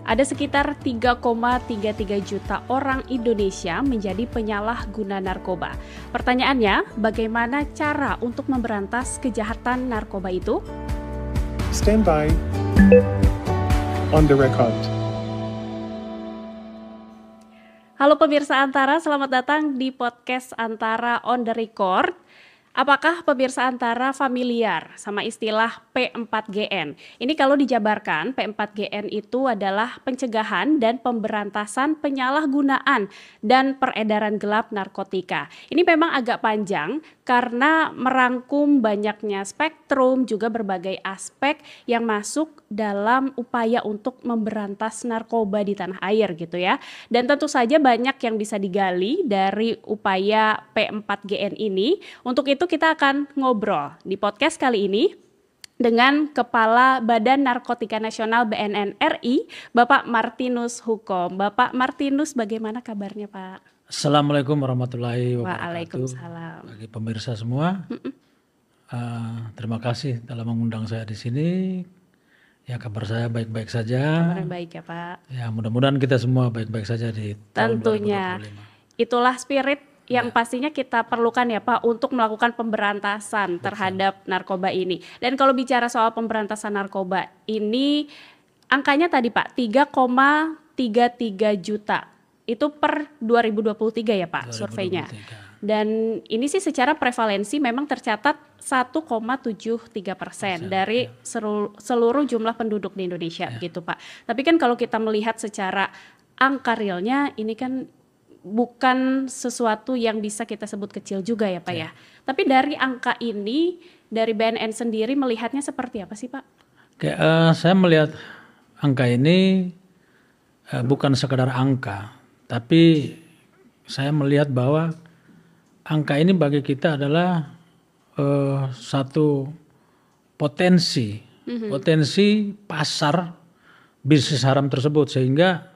Ada sekitar 3,33 juta orang Indonesia menjadi penyalahguna narkoba. Pertanyaannya, bagaimana cara untuk memberantas kejahatan narkoba itu? Stand by. On the record. Halo pemirsa Antara, selamat datang di podcast Antara on the record. Apakah pemirsa Antara familiar sama istilah P4GN? Ini kalau dijabarkan, P4GN itu adalah pencegahan dan pemberantasan penyalahgunaan dan peredaran gelap narkotika. Ini memang agak panjang karena merangkum banyaknya spektrum, juga berbagai aspek yang masuk dalam upaya untuk memberantas narkoba di tanah air gitu ya. Dan tentu saja banyak yang bisa digali dari upaya P4GN ini. Untuk itu kita akan ngobrol di podcast kali ini dengan Kepala Badan Narkotika Nasional BNN RI, Bapak Martinus Hukom. Bapak Martinus, bagaimana kabarnya Pak? Assalamualaikum warahmatullahi wabarakatuh. Waalaikumsalam. Bagi pemirsa semua, terima kasih telah mengundang saya di sini. Ya, kabar saya baik-baik saja. Kabar baik ya Pak. Ya, mudah-mudahan kita semua baik-baik saja di tahun 2025. Tentunya. Itulah spirit yang pastinya kita perlukan ya Pak untuk melakukan pemberantasan terhadap narkoba ini. Dan kalau bicara soal pemberantasan narkoba ini, angkanya tadi Pak 3,33 juta. Itu per 2023 ya Pak 2023. Surveinya. Dan ini sih secara prevalensi memang tercatat 1,73% dari seluruh jumlah penduduk di Indonesia gitu Pak. Tapi kan kalau kita melihat secara angka realnya ini kan bukan sesuatu yang bisa kita sebut kecil juga ya Pak ya. Tapi dari angka ini, dari BNN sendiri melihatnya seperti apa sih Pak? Oke, saya melihat angka ini bukan sekadar angka, tapi saya melihat bahwa angka ini bagi kita adalah satu potensi pasar bisnis haram tersebut, sehingga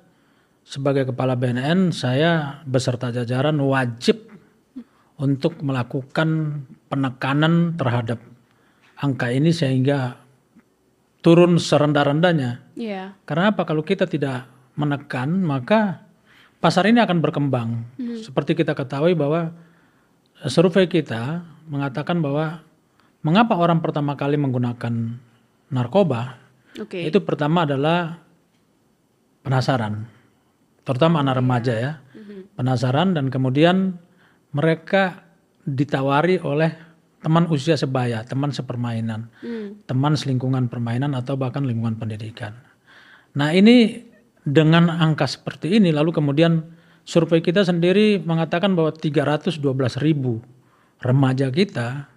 sebagai Kepala BNN saya beserta jajaran wajib untuk melakukan penekanan terhadap angka ini sehingga turun serendah-rendahnya. Karena apa? Kalau kita tidak menekan maka pasar ini akan berkembang. Seperti kita ketahui bahwa survei kita mengatakan bahwa mengapa orang pertama kali menggunakan narkoba, itu pertama adalah penasaran. Terutama anak remaja ya, penasaran, dan kemudian mereka ditawari oleh teman usia sebaya, teman sepermainan, teman selingkungan permainan atau bahkan lingkungan pendidikan. Nah ini dengan angka seperti ini, lalu kemudian survei kita sendiri mengatakan bahwa 312.000 remaja kita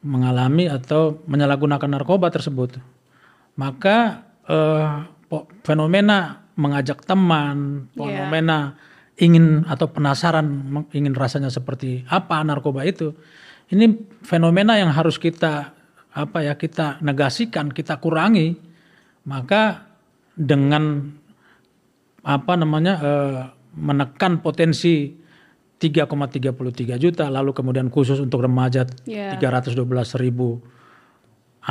mengalami atau menyalahgunakan narkoba tersebut. Maka fenomena mengajak teman, fenomena ingin atau penasaran, ingin rasanya seperti apa narkoba itu. Ini fenomena yang harus kita kita negasikan, kita kurangi. Maka dengan menekan potensi 3,33 juta, lalu kemudian khusus untuk remaja 312.000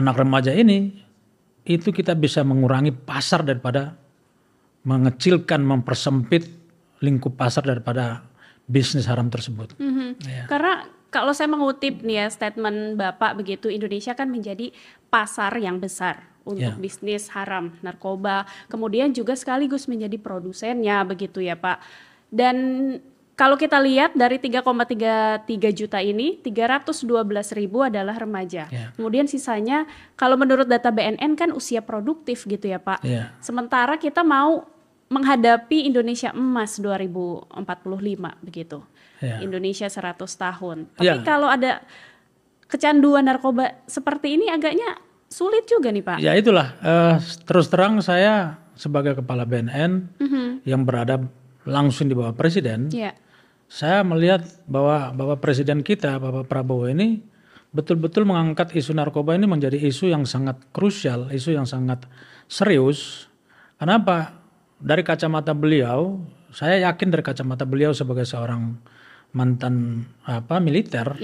anak remaja ini, itu kita bisa mengurangi pasar daripada mengecilkan, mempersempit lingkup pasar daripada bisnis haram tersebut. Karena kalau saya mengutip nih ya statement Bapak begitu, Indonesia kan menjadi pasar yang besar untuk bisnis haram narkoba, kemudian juga sekaligus menjadi produsennya begitu ya Pak. Dan kalau kita lihat dari 3,33 juta ini, 312.000 adalah remaja. Kemudian sisanya kalau menurut data BNN kan usia produktif gitu ya Pak. Sementara kita mau menghadapi Indonesia Emas 2045 begitu. Indonesia 100 tahun. Tapi kalau ada kecanduan narkoba seperti ini agaknya sulit juga nih Pak. Ya itulah, terus terang saya sebagai Kepala BNN yang berada langsung di bawah Presiden, saya melihat bahwa Bapak Presiden kita, Bapak Prabowo ini betul-betul mengangkat isu narkoba ini menjadi isu yang sangat krusial, isu yang sangat serius. Kenapa? Dari kacamata beliau, saya yakin dari kacamata beliau sebagai seorang mantan militer,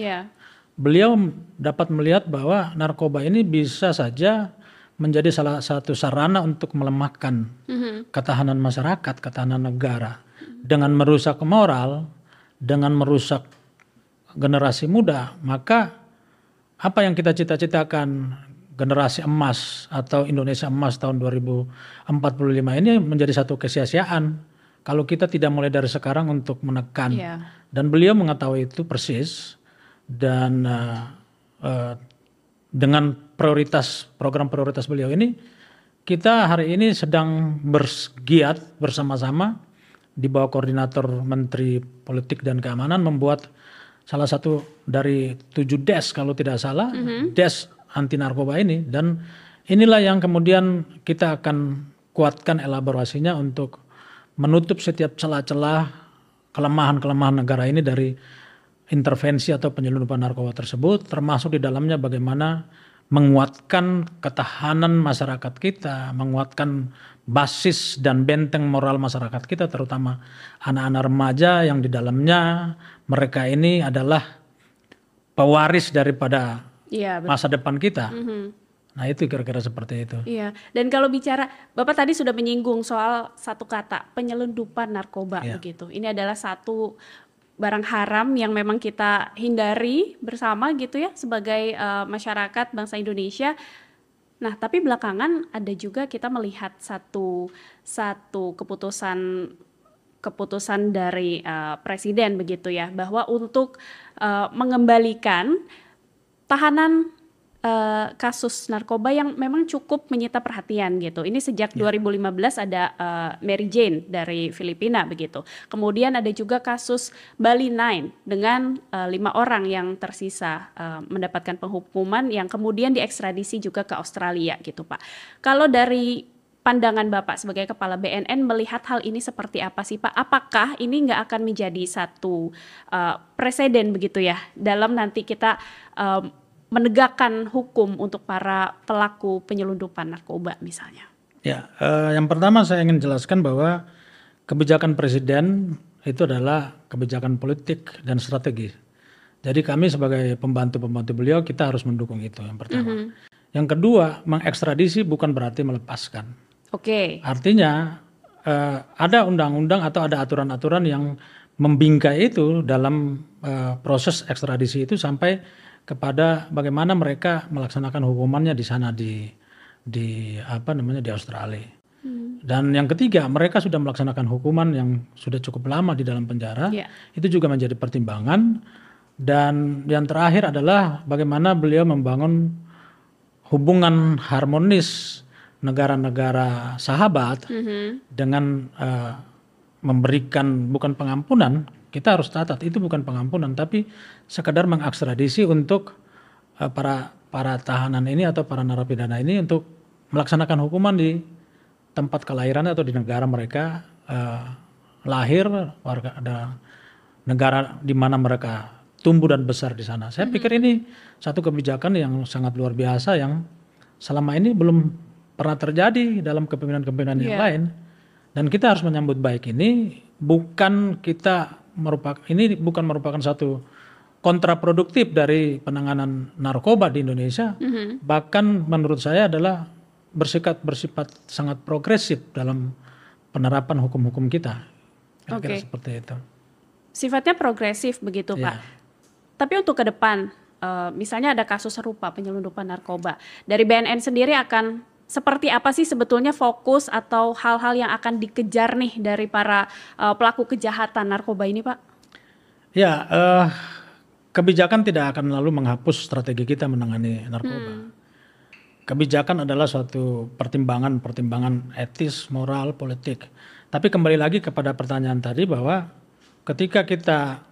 beliau dapat melihat bahwa narkoba ini bisa saja menjadi salah satu sarana untuk melemahkan ketahanan masyarakat, ketahanan negara. Dengan merusak moral, dengan merusak generasi muda, maka apa yang kita cita-citakan generasi emas atau Indonesia emas tahun 2045 ini menjadi satu kesia-siaan kalau kita tidak mulai dari sekarang untuk menekan. Dan beliau mengetahui itu persis, dan dengan program prioritas beliau ini, kita hari ini sedang bergiat bersama-sama di bawah koordinator Menteri Politik dan Keamanan membuat salah satu dari 7 DES kalau tidak salah, DES anti narkoba ini, dan inilah yang kemudian kita akan kuatkan elaborasinya untuk menutup setiap celah-celah kelemahan-kelemahan negara ini dari intervensi atau penyelundupan narkoba tersebut, termasuk di dalamnya bagaimana menguatkan ketahanan masyarakat kita, menguatkan basis dan benteng moral masyarakat kita, terutama anak-anak remaja yang di dalamnya mereka ini adalah pewaris daripada masa depan kita. Nah itu kira-kira seperti itu. Iya, dan kalau bicara, Bapak tadi sudah menyinggung soal satu kata, penyelundupan narkoba begitu. Ini adalah satu barang haram yang memang kita hindari bersama gitu ya sebagai masyarakat bangsa Indonesia. Nah, tapi belakangan ada juga kita melihat satu keputusan dari presiden begitu ya, bahwa untuk mengembalikan tahanan kasus narkoba yang memang cukup menyita perhatian gitu. Ini sejak 2015 ada Mary Jane dari Filipina begitu. Kemudian ada juga kasus Bali 9 dengan 5 orang yang tersisa mendapatkan penghukuman yang kemudian diekstradisi juga ke Australia gitu Pak. Kalau dari pandangan Bapak sebagai Kepala BNN melihat hal ini seperti apa sih Pak? Apakah ini nggak akan menjadi satu presiden begitu ya dalam nanti kita menegakkan hukum untuk para pelaku penyelundupan narkoba misalnya? Ya, yang pertama saya ingin jelaskan bahwa kebijakan presiden itu adalah kebijakan politik dan strategi. Jadi kami sebagai pembantu-pembantu beliau kita harus mendukung itu yang pertama. Yang kedua, mengekstradisi bukan berarti melepaskan. Artinya ada undang-undang atau ada aturan-aturan yang membingkai itu dalam proses ekstradisi itu sampai kepada bagaimana mereka melaksanakan hukumannya di sana di Australia. Dan yang ketiga, mereka sudah melaksanakan hukuman yang sudah cukup lama di dalam penjara. Itu juga menjadi pertimbangan. Dan yang terakhir adalah bagaimana beliau membangun hubungan harmonis negara-negara sahabat dengan memberikan bukan pengampunan. Kita harus catat itu bukan pengampunan, tapi sekadar mengekstradisi untuk para tahanan ini atau para narapidana ini untuk melaksanakan hukuman di tempat kelahirannya atau di negara mereka lahir, ada negara di mana mereka tumbuh dan besar di sana. Saya pikir ini satu kebijakan yang sangat luar biasa yang selama ini belum pernah terjadi dalam kepemimpinan-kepemimpinan yang lain, dan kita harus menyambut baik ini. Ini bukan merupakan satu kontraproduktif dari penanganan narkoba di Indonesia, bahkan menurut saya adalah bersifat sangat progresif dalam penerapan hukum-hukum kita. Kira-kira seperti itu. Sifatnya progresif begitu Pak. Tapi untuk ke depan, misalnya ada kasus serupa penyelundupan narkoba, dari BNN sendiri akan seperti apa sih sebetulnya fokus atau hal-hal yang akan dikejar nih dari para pelaku kejahatan narkoba ini Pak? Ya, kebijakan tidak akan lalu menghapus strategi kita menangani narkoba. Kebijakan adalah suatu pertimbangan etis, moral, politik. Tapi kembali lagi kepada pertanyaan tadi bahwa ketika kita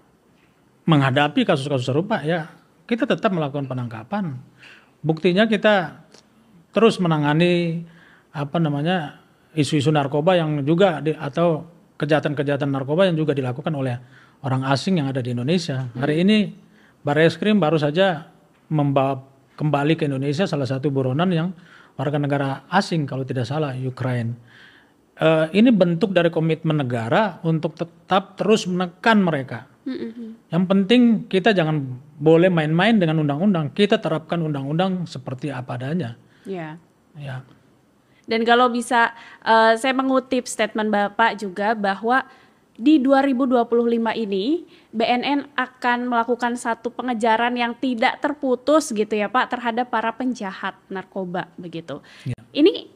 menghadapi kasus-kasus serupa, ya kita tetap melakukan penangkapan. Buktinya kita terus menangani isu-isu narkoba yang juga atau kejahatan-kejahatan narkoba yang juga dilakukan oleh orang asing yang ada di Indonesia. Hari ini Barreskrim baru saja membawa kembali ke Indonesia salah satu buronan yang warga negara asing kalau tidak salah, Ukraina. Ini bentuk dari komitmen negara untuk tetap terus menekan mereka. Yang penting kita jangan boleh main-main dengan undang-undang. Kita terapkan undang-undang seperti apa adanya. Ya. Dan kalau bisa saya mengutip statement Bapak juga bahwa di 2025 ini BNN akan melakukan satu pengejaran yang tidak terputus gitu ya Pak terhadap para penjahat narkoba begitu. Ya. Ini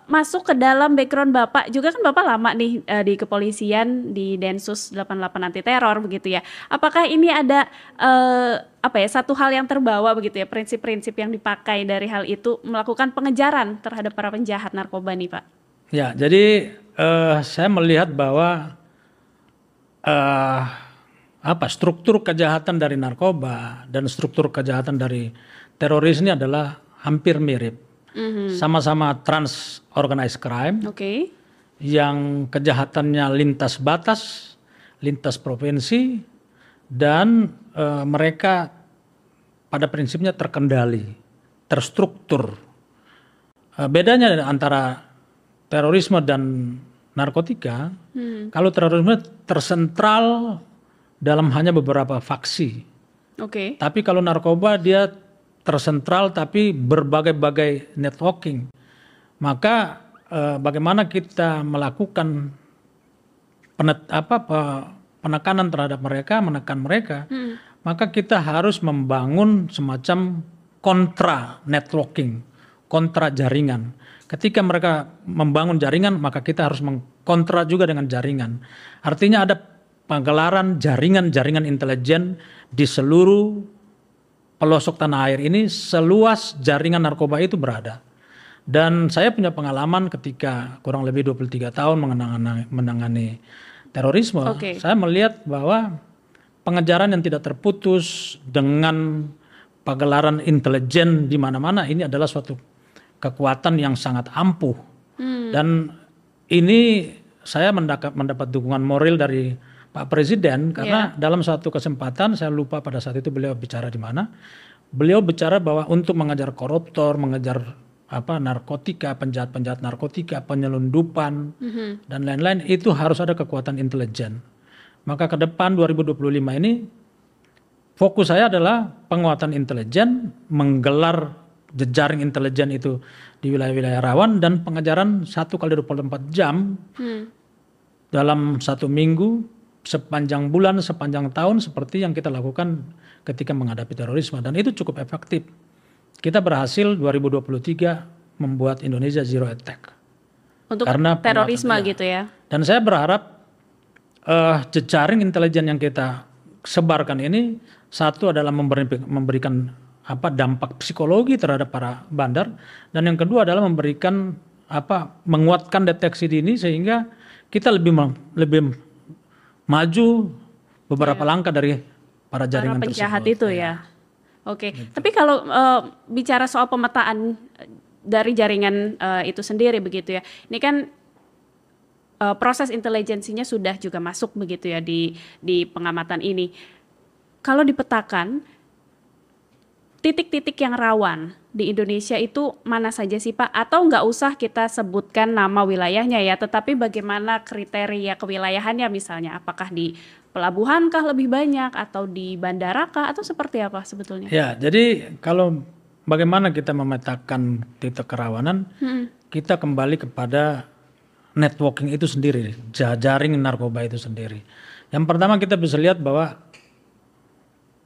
masuk ke dalam background Bapak juga kan Bapak lama nih di kepolisian di Densus 88 anti teror begitu ya. Apakah ini ada satu hal yang terbawa begitu ya, prinsip-prinsip yang dipakai dari hal itu melakukan pengejaran terhadap para penjahat narkoba nih Pak? Ya, jadi saya melihat bahwa struktur kejahatan dari narkoba dan struktur kejahatan dari teroris ini adalah hampir mirip. Sama-sama trans organized crime, yang kejahatannya lintas batas, lintas provinsi, dan mereka pada prinsipnya terkendali, terstruktur. Bedanya antara terorisme dan narkotika, kalau terorisme tersentral dalam hanya beberapa faksi. Tapi kalau narkoba dia tersentral tapi berbagai-bagai networking. Maka bagaimana kita melakukan penekanan terhadap mereka, menekan mereka, maka kita harus membangun semacam kontra networking, kontra jaringan. Ketika mereka membangun jaringan, maka kita harus mengkontra juga dengan jaringan. Artinya ada penggelaran jaringan-jaringan intelijen di seluruh pelosok tanah air ini, seluas jaringan narkoba itu berada. Dan saya punya pengalaman ketika kurang lebih 23 tahun menangani terorisme. Saya melihat bahwa pengejaran yang tidak terputus dengan pagelaran intelijen di mana-mana ini adalah suatu kekuatan yang sangat ampuh. Dan ini saya mendapat dukungan moral dari Pak Presiden karena dalam suatu kesempatan, saya lupa pada saat itu beliau bicara di mana, beliau bicara bahwa untuk mengejar koruptor, mengejar narkotika, penjahat-penjahat narkotika, penyelundupan dan lain-lain, itu harus ada kekuatan intelijen. Maka ke depan 2025 ini fokus saya adalah penguatan intelijen, menggelar jejaring intelijen itu di wilayah-wilayah rawan dan pengejaran 1x24 jam dalam 1 minggu, sepanjang bulan, sepanjang tahun seperti yang kita lakukan ketika menghadapi terorisme, dan itu cukup efektif. Kita berhasil 2023 membuat Indonesia zero attack untuk karena terorisme gitu ya. Dan saya berharap jejaring intelijen yang kita sebarkan ini, satu adalah memberikan dampak psikologi terhadap para bandar, dan yang kedua adalah memberikan menguatkan deteksi dini sehingga kita lebih maju beberapa langkah dari para jaringan penjahat tersebut. Itu ya. Gitu. Tapi kalau bicara soal pemetaan dari jaringan itu sendiri begitu ya. Ini kan proses intelijensinya sudah juga masuk begitu ya di pengamatan ini. Kalau dipetakan titik-titik yang rawan di Indonesia itu mana saja sih Pak? Atau nggak usah kita sebutkan nama wilayahnya ya, tetapi bagaimana kriteria kewilayahannya misalnya? Apakah di pelabuhan kah lebih banyak atau di bandara kah atau seperti apa sebetulnya? Ya, jadi kalau bagaimana kita memetakan titik kerawanan, kita kembali kepada networking itu sendiri, jaring narkoba itu sendiri. Yang pertama kita bisa lihat bahwa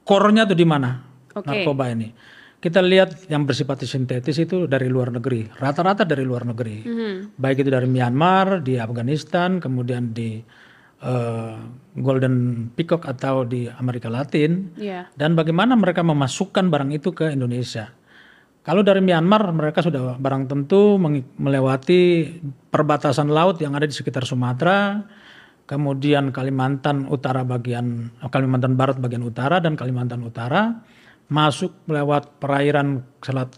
core-nya itu di mana narkoba ini. Kita lihat yang bersifat sintetis itu dari luar negeri, rata-rata dari luar negeri. Baik itu dari Myanmar, di Afghanistan, kemudian di Golden Peacock atau di Amerika Latin. Dan bagaimana mereka memasukkan barang itu ke Indonesia. Kalau dari Myanmar mereka sudah barang tentu melewati perbatasan laut yang ada di sekitar Sumatera, kemudian Kalimantan Barat bagian utara dan Kalimantan Utara, masuk lewat perairan Selat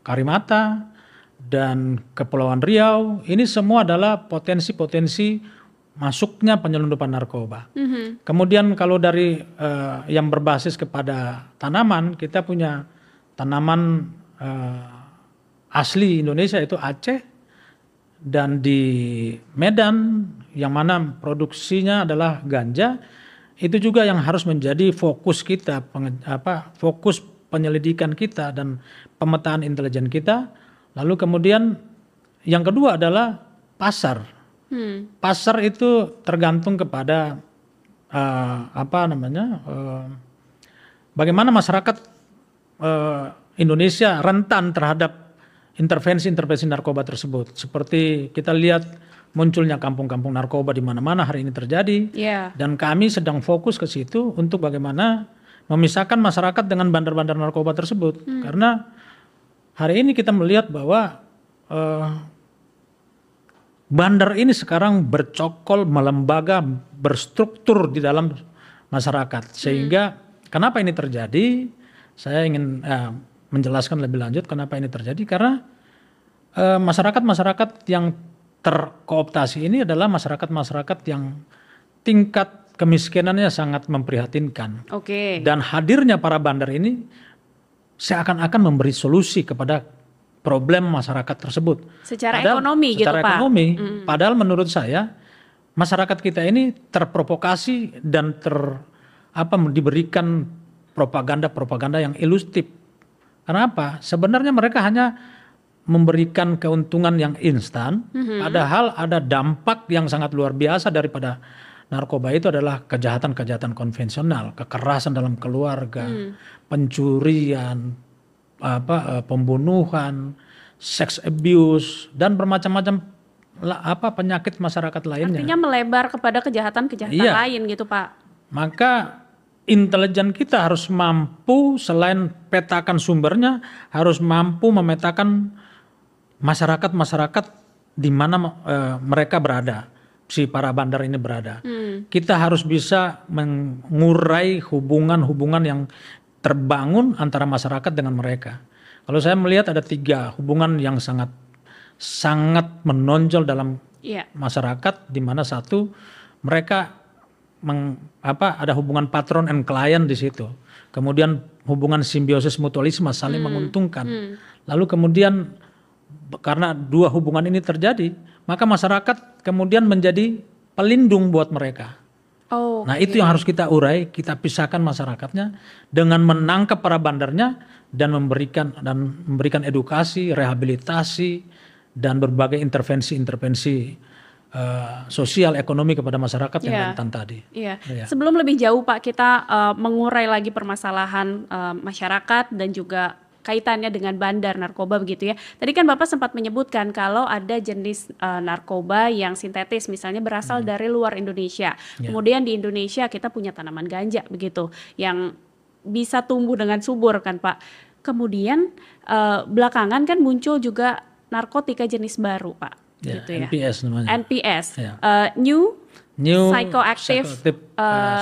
Karimata dan Kepulauan Riau. Ini semua adalah potensi-potensi masuknya penyelundupan narkoba. Kemudian kalau dari yang berbasis kepada tanaman, kita punya tanaman asli Indonesia itu Aceh, dan di Medan yang mana produksinya adalah ganja. Itu juga yang harus menjadi fokus kita, fokus penyelidikan kita dan pemetaan intelijen kita Lalu kemudian yang kedua adalah pasar. Pasar itu tergantung kepada bagaimana masyarakat Indonesia rentan terhadap intervensi narkoba tersebut. Seperti kita lihat munculnya kampung-kampung narkoba di mana-mana hari ini terjadi. Dan kami sedang fokus ke situ untuk bagaimana memisahkan masyarakat dengan bandar-bandar narkoba tersebut. Karena hari ini kita melihat bahwa bandar ini sekarang bercokol, melembaga, berstruktur di dalam masyarakat. Sehingga kenapa ini terjadi? Saya ingin menjelaskan lebih lanjut kenapa ini terjadi. Karena masyarakat-masyarakat yang terkooptasi ini adalah masyarakat-masyarakat yang tingkat kemiskinannya sangat memprihatinkan. Dan hadirnya para bandar ini seakan-akan memberi solusi kepada problem masyarakat tersebut. Secara ekonomi gitu Pak. Padahal menurut saya masyarakat kita ini terprovokasi dan diberikan propaganda yang ilusif. Kenapa? Sebenarnya mereka hanya memberikan keuntungan yang instan, padahal ada dampak yang sangat luar biasa daripada narkoba itu adalah kejahatan-kejahatan konvensional, kekerasan dalam keluarga, pencurian, pembunuhan, sex abuse, dan bermacam-macam penyakit masyarakat lainnya. Artinya melebar kepada kejahatan-kejahatan lain gitu Pak. Maka intelijen kita harus mampu selain petakan sumbernya, harus mampu memetakan masyarakat-masyarakat di mana mereka berada, si para bandar ini berada. Kita harus bisa mengurai hubungan-hubungan yang terbangun antara masyarakat dengan mereka. Kalau saya melihat ada 3 hubungan yang sangat menonjol dalam masyarakat, di mana satu mereka ada hubungan patron and client di situ. Kemudian hubungan simbiosis mutualisme, saling menguntungkan. Lalu kemudian karena 2 hubungan ini terjadi, maka masyarakat kemudian menjadi pelindung buat mereka. Nah itu yang harus kita urai, kita pisahkan masyarakatnya dengan menangkap para bandarnya dan memberikan edukasi, rehabilitasi, dan berbagai intervensi sosial ekonomi kepada masyarakat yang rentan tadi. Sebelum lebih jauh Pak, kita mengurai lagi permasalahan masyarakat dan juga kaitannya dengan bandar narkoba begitu ya. Tadi kan Bapak sempat menyebutkan kalau ada jenis narkoba yang sintetis misalnya berasal dari luar Indonesia. Kemudian di Indonesia kita punya tanaman ganja begitu yang bisa tumbuh dengan subur kan Pak. Kemudian belakangan kan muncul juga narkotika jenis baru Pak. Gitu NPS namanya. NPS, New Psychoactive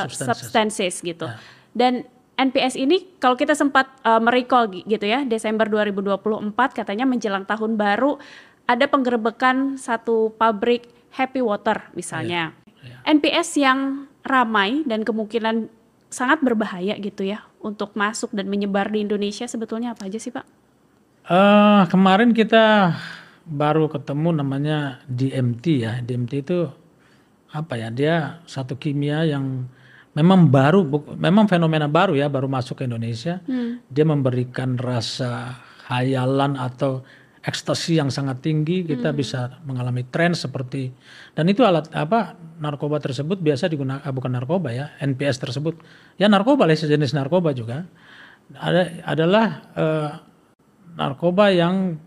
Substances gitu. Dan NPS ini kalau kita sempat merecall gitu ya, Desember 2024 katanya menjelang tahun baru ada penggerebekan satu pabrik Happy Water misalnya. NPS yang ramai dan kemungkinan sangat berbahaya gitu ya untuk masuk dan menyebar di Indonesia sebetulnya apa aja sih Pak? Kemarin kita baru ketemu namanya DMT ya. DMT itu apa ya? Dia satu kimia yang memang memang fenomena baru ya, baru masuk ke Indonesia. Dia memberikan rasa hayalan atau ekstasi yang sangat tinggi. Kita bisa mengalami tren seperti, dan itu narkoba tersebut biasa digunakan, bukan narkoba ya, NPS tersebut ya narkoba lah, sejenis narkoba juga. Adalah narkoba yang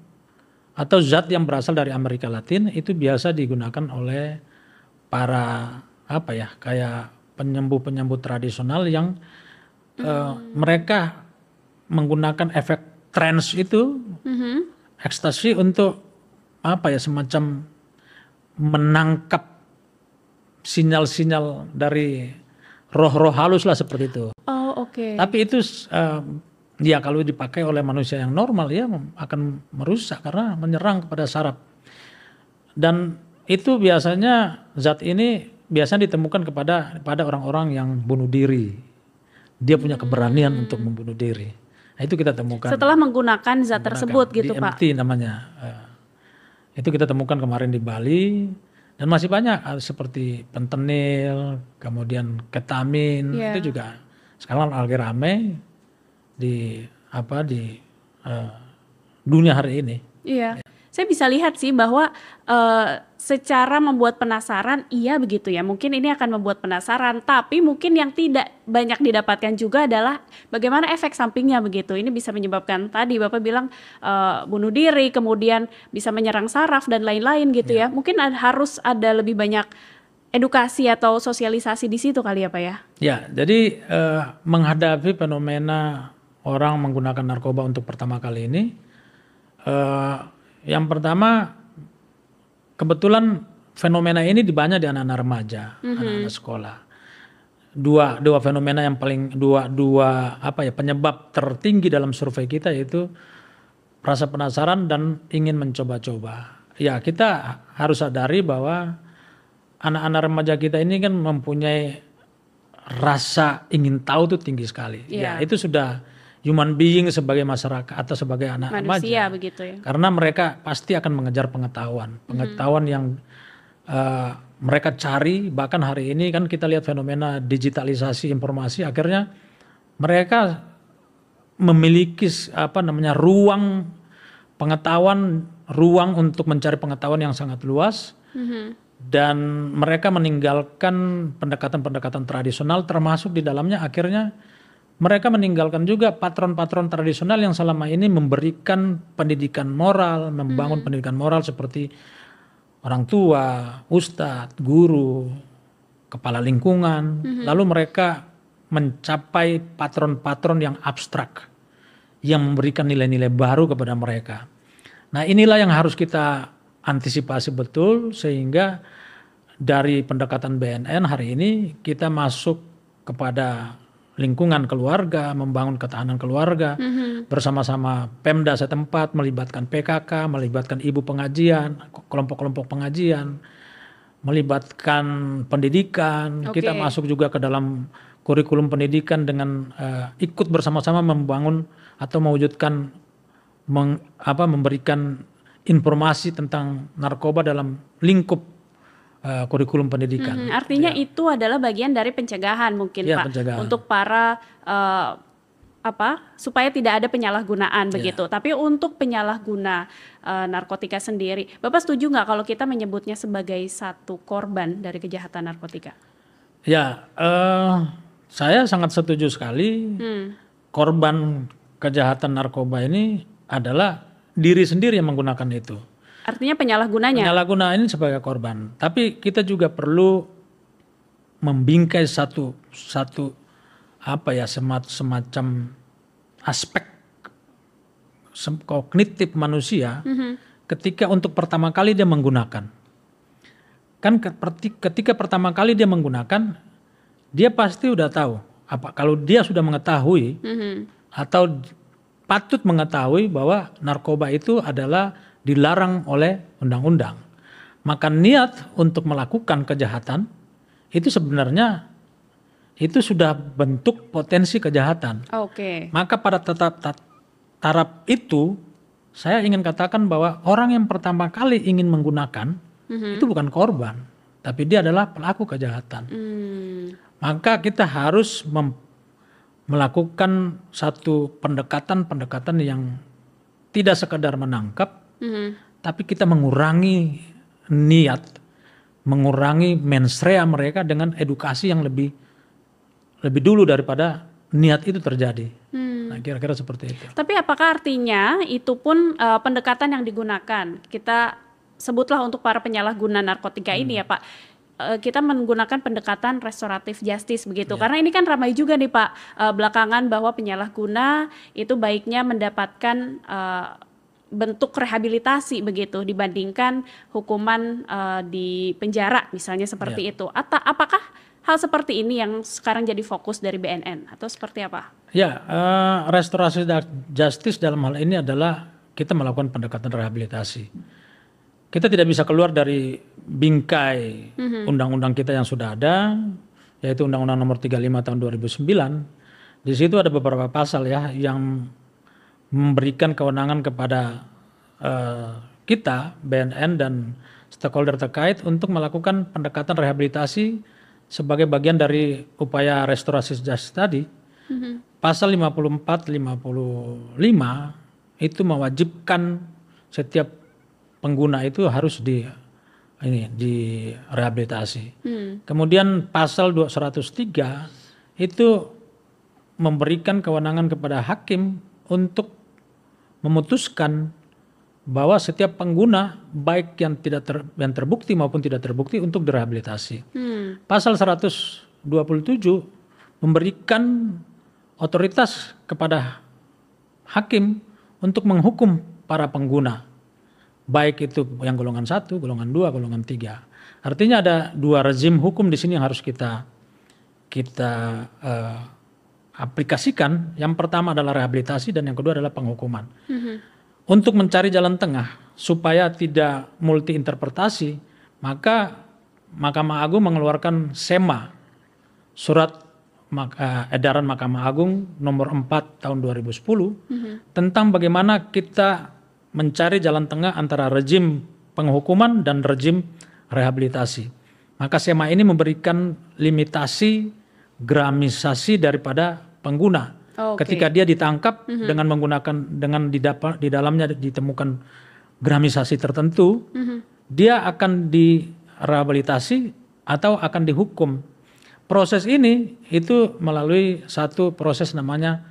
atau zat yang berasal dari Amerika Latin, itu biasa digunakan oleh para kayak penyembuh tradisional yang mereka menggunakan efek trance itu, ekstasi untuk semacam menangkap sinyal-sinyal dari roh-roh halus lah seperti itu. Tapi itu ya kalau dipakai oleh manusia yang normal ya akan merusak karena menyerang kepada saraf. Dan itu biasanya zat ini biasanya ditemukan pada orang-orang yang bunuh diri. Dia punya keberanian untuk membunuh diri. Nah, itu kita temukan. Setelah menggunakan zat tersebut gitu Pak. DMT namanya. Itu kita temukan kemarin di Bali dan masih banyak seperti fentanyl, kemudian ketamin, itu juga sekarang lagi rame di dunia hari ini. Iya. Saya bisa lihat sih bahwa secara membuat penasaran, iya begitu ya. Mungkin ini akan membuat penasaran, tapi mungkin yang tidak banyak didapatkan juga adalah bagaimana efek sampingnya begitu. Ini bisa menyebabkan tadi Bapak bilang bunuh diri, kemudian bisa menyerang saraf dan lain-lain gitu ya. Mungkin harus ada lebih banyak edukasi atau sosialisasi di situ kali ya Pak ya. Ya, jadi menghadapi fenomena orang menggunakan narkoba untuk pertama kali ini, yang pertama, kebetulan fenomena ini banyak di anak-anak remaja, anak-anak sekolah. Dua fenomena yang paling penyebab tertinggi dalam survei kita yaitu rasa penasaran dan ingin mencoba-coba. Ya, kita harus sadari bahwa anak-anak remaja kita ini kan mempunyai rasa ingin tahu tuh tinggi sekali. Ya, itu sudah human being sebagai masyarakat atau sebagai anak manusia remaja, begitu ya. Karena mereka pasti akan mengejar pengetahuan yang mereka cari. Bahkan hari ini kan kita lihat fenomena digitalisasi informasi, akhirnya mereka memiliki ruang pengetahuan, ruang untuk mencari pengetahuan yang sangat luas, dan mereka meninggalkan pendekatan-pendekatan tradisional, termasuk di dalamnya akhirnya mereka meninggalkan juga patron-patron tradisional yang selama ini memberikan pendidikan moral, membangun pendidikan moral seperti orang tua, ustadz, guru, kepala lingkungan. Lalu mereka mencapai patron-patron yang abstrak, yang memberikan nilai-nilai baru kepada mereka. Nah, inilah yang harus kita antisipasi betul, sehingga dari pendekatan BNN hari ini kita masuk kepada lingkungan keluarga, membangun ketahanan keluarga bersama-sama Pemda setempat, melibatkan PKK, melibatkan ibu pengajian, kelompok-kelompok pengajian, melibatkan pendidikan. Kita masuk juga ke dalam kurikulum pendidikan dengan ikut bersama-sama membangun atau mewujudkan memberikan informasi tentang narkoba dalam lingkup kurikulum pendidikan. Artinya itu adalah bagian dari pencegahan mungkin Pak, pencegahan. Untuk para supaya tidak ada penyalahgunaan begitu. Tapi untuk penyalahguna narkotika sendiri, Bapak setuju nggak kalau kita menyebutnya sebagai satu korban dari kejahatan narkotika? Ya, saya sangat setuju sekali. Korban kejahatan narkoba ini adalah diri sendiri yang menggunakan itu. Artinya penyalahgunanya? Penyalahguna ini sebagai korban. Tapi kita juga perlu membingkai satu semacam aspek kognitif manusia ketika untuk pertama kali dia menggunakan. Kan ketika pertama kali dia menggunakan, dia pasti udah tahu. Kalau dia sudah mengetahui atau patut mengetahui bahwa narkoba itu adalah dilarang oleh undang-undang, maka niat untuk melakukan kejahatan itu sebenarnya itu sudah bentuk potensi kejahatan. Maka pada taraf itu saya ingin katakan bahwa orang yang pertama kali ingin menggunakan itu bukan korban, tapi dia adalah pelaku kejahatan. Maka kita harus melakukan satu pendekatan yang tidak sekedar menangkap, tapi kita mengurangi niat, mengurangi mens rea mereka dengan edukasi yang lebih dulu daripada niat itu terjadi. Nah, kira-kira seperti itu. Tapi apakah artinya itu pun pendekatan yang digunakan, kita sebutlah untuk para penyalahguna narkotika ini ya Pak, kita menggunakan pendekatan restoratif justice begitu. Karena ini kan ramai juga nih Pak belakangan bahwa penyalahguna itu baiknya mendapatkan bentuk rehabilitasi begitu dibandingkan hukuman di penjara misalnya seperti itu. Apakah hal seperti ini yang sekarang jadi fokus dari BNN atau seperti apa? Ya, restorasi justice dalam hal ini adalah kita melakukan pendekatan rehabilitasi. Kita tidak bisa keluar dari bingkai undang-undang kita yang sudah ada, yaitu Undang-Undang Nomor 35 Tahun 2009. Di situ ada beberapa pasal ya yang memberikan kewenangan kepada kita, BNN dan stakeholder terkait untuk melakukan pendekatan rehabilitasi sebagai bagian dari upaya restorasi justice tadi. Pasal 54, 55 itu mewajibkan setiap pengguna itu harus direhabilitasi. Kemudian pasal 103 itu memberikan kewenangan kepada hakim untuk memutuskan bahwa setiap pengguna baik yang yang terbukti maupun tidak terbukti untuk direhabilitasi. Pasal 127 memberikan otoritas kepada hakim untuk menghukum para pengguna, baik itu yang golongan 1, golongan 2, golongan 3. Artinya ada dua rezim hukum di sini yang harus kita aplikasikan. Yang pertama adalah rehabilitasi dan yang kedua adalah penghukuman. Untuk mencari jalan tengah supaya tidak multi interpretasi, maka Mahkamah Agung mengeluarkan SEMA, Surat Edaran Mahkamah Agung nomor 4 tahun 2010 tentang bagaimana kita mencari jalan tengah antara rezim penghukuman dan rezim rehabilitasi. Maka SEMA ini memberikan limitasi gramisasi daripada pengguna. Ketika dia ditangkap dengan di dalamnya ditemukan gramisasi tertentu, dia akan direhabilitasi atau akan dihukum. Proses ini itu melalui satu proses namanya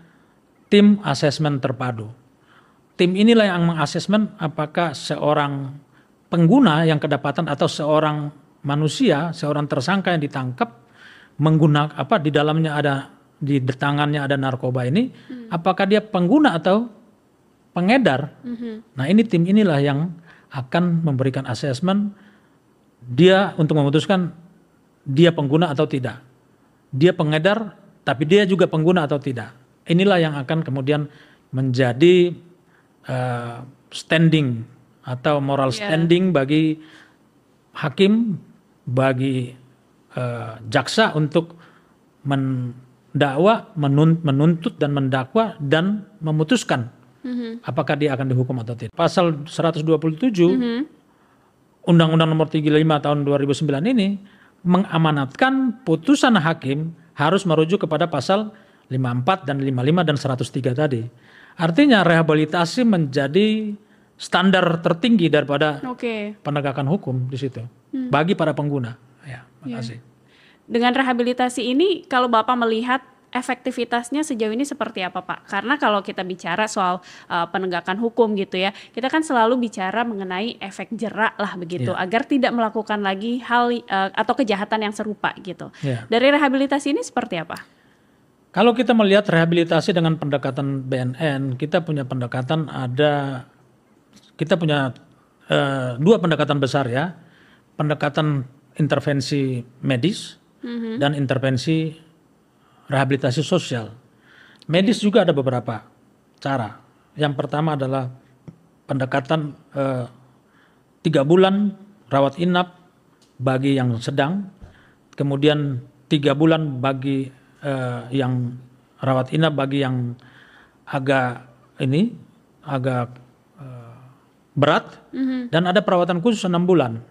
tim asesmen terpadu. Tim inilah yang mengasesmen apakah seorang pengguna yang kedapatan atau seorang manusia, seorang tersangka yang ditangkap menggunakan di tangannya ada narkoba ini, apakah dia pengguna atau pengedar. Nah, ini tim inilah yang akan memberikan asesmen dia untuk memutuskan dia pengguna atau tidak. Dia pengedar tapi dia juga pengguna atau tidak. Inilah yang akan kemudian menjadi standing atau moral standing bagi hakim, bagi jaksa untuk menuntut dan mendakwa dan memutuskan apakah dia akan dihukum atau tidak. Pasal 127 Undang-Undang Nomor 35 Tahun 2009 ini mengamanatkan putusan hakim harus merujuk kepada pasal 54 dan 55 dan 103 tadi. Artinya rehabilitasi menjadi standar tertinggi daripada penegakan hukum di situ bagi para pengguna. Ya, makasih. Dengan rehabilitasi ini kalau Bapak melihat efektivitasnya sejauh ini seperti apa, Pak? Karena kalau kita bicara soal penegakan hukum gitu ya, kita kan selalu bicara mengenai efek jerak lah begitu, agar tidak melakukan lagi hal atau kejahatan yang serupa gitu. Dari rehabilitasi ini seperti apa? Kalau kita melihat rehabilitasi dengan pendekatan BNN, kita punya dua pendekatan besar ya, pendekatan intervensi medis dan intervensi rehabilitasi sosial. Medis juga ada beberapa cara. Yang pertama adalah pendekatan 3 bulan rawat inap bagi yang sedang, kemudian 3 bulan bagi yang rawat inap bagi yang agak berat, dan ada perawatan khusus 6 bulan.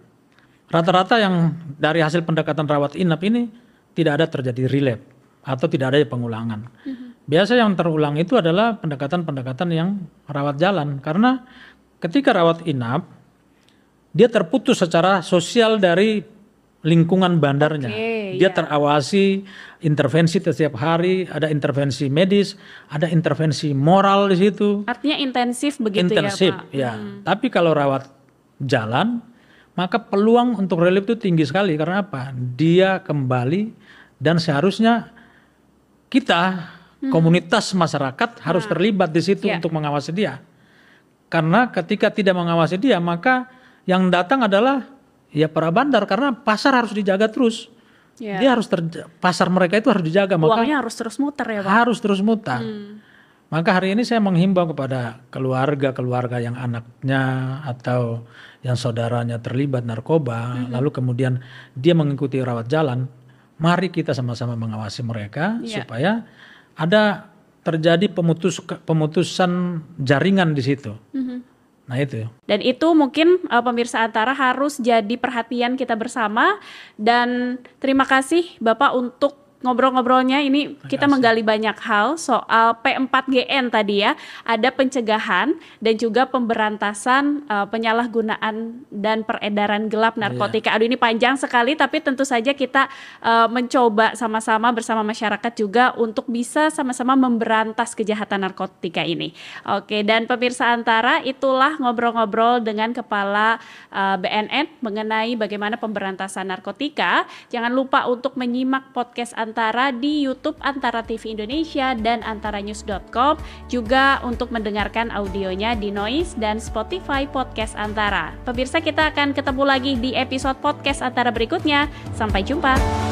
Rata-rata yang dari hasil pendekatan rawat inap ini tidak ada terjadi relapse atau tidak ada pengulangan. Biasa yang terulang itu adalah pendekatan-pendekatan yang rawat jalan, karena ketika rawat inap dia terputus secara sosial dari lingkungan bandarnya. Dia terawasi intervensi setiap hari, ada intervensi medis, ada intervensi moral di situ. Artinya intensif begitu intensif, ya, Pak? Tapi kalau rawat jalan, maka peluang untuk relapse itu tinggi sekali. Karena apa? Dia kembali, dan seharusnya kita, komunitas masyarakat harus terlibat di situ untuk mengawasi dia. Karena ketika tidak mengawasi dia, maka yang datang adalah ya para bandar, karena pasar harus dijaga terus. Dia harus pasar mereka itu harus dijaga. Uangnya harus terus muter ya, Pak? Harus terus muter. Maka hari ini saya menghimbau kepada keluarga-keluarga yang anaknya atau yang saudaranya terlibat narkoba, lalu kemudian dia mengikuti rawat jalan, mari kita sama-sama mengawasi mereka supaya ada terjadi pemutusan jaringan di situ. Nah itu. Dan itu mungkin pemirsa Antara harus jadi perhatian kita bersama, dan terima kasih Bapak untuk ngobrol-ngobrolnya. Ini kita menggali banyak hal soal P4GN tadi ya. Ada pencegahan dan juga pemberantasan penyalahgunaan dan peredaran gelap narkotika. Aduh, ini panjang sekali, tapi tentu saja kita mencoba sama-sama bersama masyarakat juga untuk bisa sama-sama memberantas kejahatan narkotika ini. Oke, dan pemirsa Antara, itulah ngobrol-ngobrol dengan Kepala BNN mengenai bagaimana pemberantasan narkotika. Jangan lupa untuk menyimak podcast Antara di YouTube Antara TV Indonesia dan antaranews.com, juga untuk mendengarkan audionya di Noise dan Spotify Podcast Antara. Pemirsa, kita akan ketemu lagi di episode podcast Antara berikutnya. Sampai jumpa.